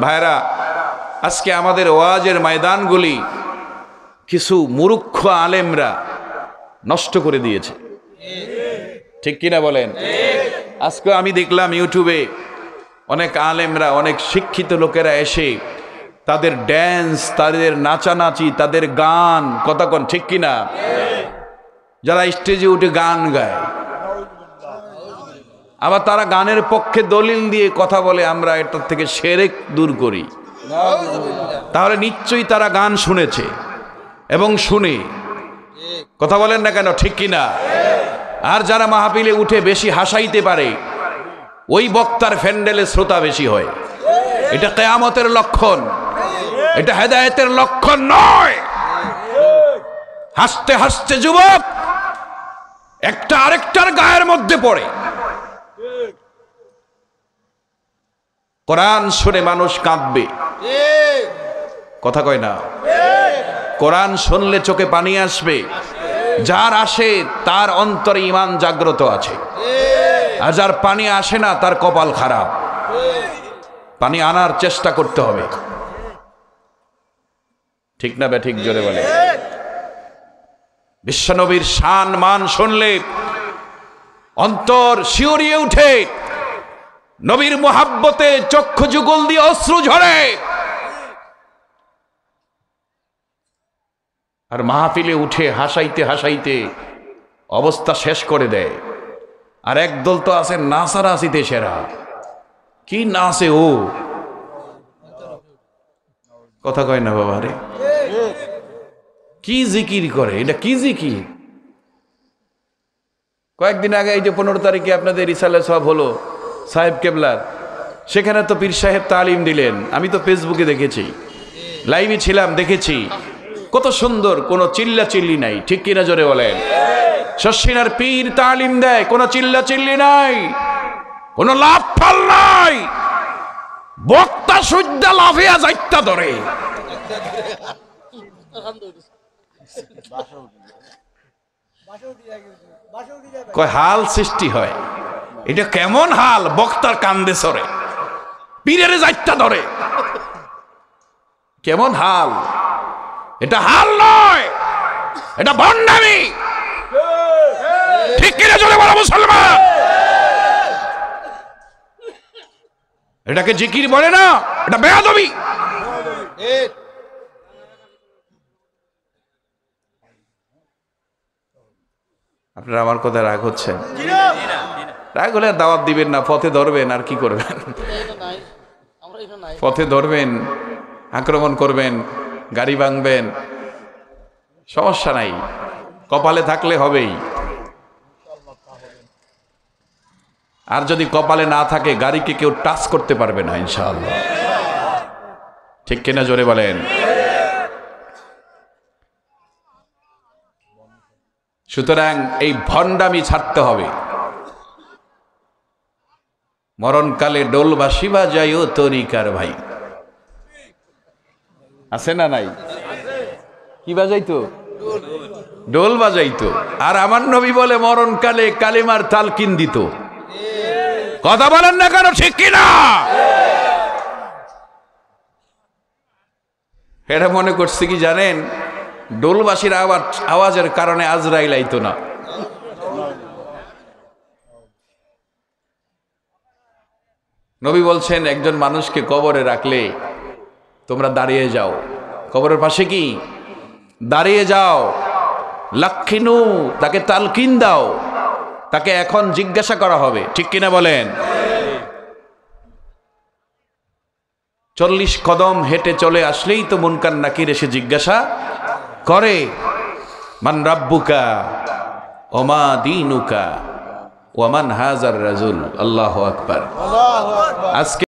ভাইরা, আজকে আমাদের ওয়াজের ময়দানগুলি কিছু মূর্খ আলেমরা নষ্ট করে দিয়েছে, ঠিক কিনা বলেন? আজকে আমি দেখলাম ইউটিউবে অনেক আলেমরা, অনেক শিক্ষিত লোকেরা এসে তাদের ড্যান্স, তাদের নাচানাচি, তাদের গান, কথা কোন ঠিক কিনা, যারা স্টেজে উঠে গান গায়, আবার তারা গানের পক্ষে দলিল দিয়ে কথা বলে আমরা এটার থেকে শিরক দূর করি। তাহলে নিশ্চয়ই তারা গান শুনেছে এবং শুনে, কথা বলেন না কেন, ঠিক কিনা? আর যারা মাহফিলে উঠে বেশি হাসাইতে পারে ওই বক্তার ফ্যান্ডেলে শ্রোতা বেশি হয়। এটা কিয়ামতের লক্ষণ, এটা হেদায়েতের লক্ষণ নয়। হাসতে হাসতে যুবক একটা আরেকটার গায়ের মধ্যে পড়ে। কোরআন শুনে মানুষ কাঁদবে, কথা কয় না? কোরআন শুনলে চোখে পানি আসবে। যার আসে তার অন্তরে ঈমান জাগ্রত আছে, আর যার পানি আসে না তার কপাল খারাপ। পানি আনার চেষ্টা করতে হবে, ঠিক না? ঠিক জোরে বলে। বিশ্বনবীর শান মান শুনলে অন্তর শিউরিয়ে উঠে, নবীর মুহাব্বতে চক্ষু যুগল দিয়ে অশ্রু ঝরে। আর মাহফিলে উঠে হাসাইতে হাসাইতে অবস্থা শেষ করে দেয়। আর একদল তো আছে নাচানাচিতে সেরা, কি নাচে ও, কথা কয় না বাবা রে, কি জিকির করে, এটা কি জিকির? কয়েকদিন আগে এই যে 15 তারিখে আপনাদের রিসালে সব হলো সাহেব কেবলার, সেখানে তো পীর সাহেব তালিম দিলেন। আমি তো ফেসবুকে দেখেছি, লাইভে ছিলাম, দেখেছি কত সুন্দর, কোনো চিল্লা চিল্লি নাই, ঠিক কিনা জোরে বলেন? শশিনার পীর তালিম দেয়, কোনো চিল্লা চিল্লি নাই, কোনো লাভ ফাল নাই। বক্তা সুদ্ধা লাফিয়া যাইতা ধরে, কয় হাল সৃষ্টি হয়। এটা কেমন হাল? বক্তার কান্দে সরে, পীরের যাইতা ধরে, কেমন হাল? এটা হাল নয়, এটা ভণ্ডামি, ঠিক কিনা জোরে বলো মুসলমান? এটাকে জিকির বলে না, এটা বেয়াদবি। আপনারা আমার কথা রাগ হচ্ছেন? রাগ হলে দাওয়াত দিবেন না, পথে ধরবেন, আর কি করবেন? পথে ধরবেন, আক্রমণ করবেন, গাড়ি ভাঙবেন, সমস্যা নাই, কপালে থাকলে হবেই। আর যদি কপালে না থাকে, গাড়িকে কেউ টাচ করতে পারবে না ইনশাআল্লাহ, ঠিক কিনা জোরে বলেন? সুতরাং এই ভণ্ডামি ছাড়তে হবে। মরণকালে ডোল বাঁশি বাজাইও তরিকার ভাই, আছে না নাই? কি বাজাইতো? ডোল বাজাইতো। আর আমার নবী বলে মরণকালে কালিমার তালকিন দিত। কথা বলেন না কেন, ঠিক কিনা? এটা মনে করছে কি জানেন, ডোলবাসীর আওয়াজের কারণে আজরাইল আইতো না। নবী বলছেন একজন মানুষকে কবরে রাখলে তোমরা দাঁড়িয়ে যাও, কবরের পাশে কি দাঁড়িয়ে যাও, লাক্ষিনু, তাকে তালকিন দাও, তাকে এখন জিজ্ঞাসা করা হবে, ঠিক কিনা বলেন? 40 কদম হেঁটে চলে আসলেই তো মুনকার নাকির এসে জিজ্ঞাসা করে, মান রাব্বুকা ওমা দীনুকা ওয়ামান হাজার রাজুল। আল্লাহু আকবার। আজকে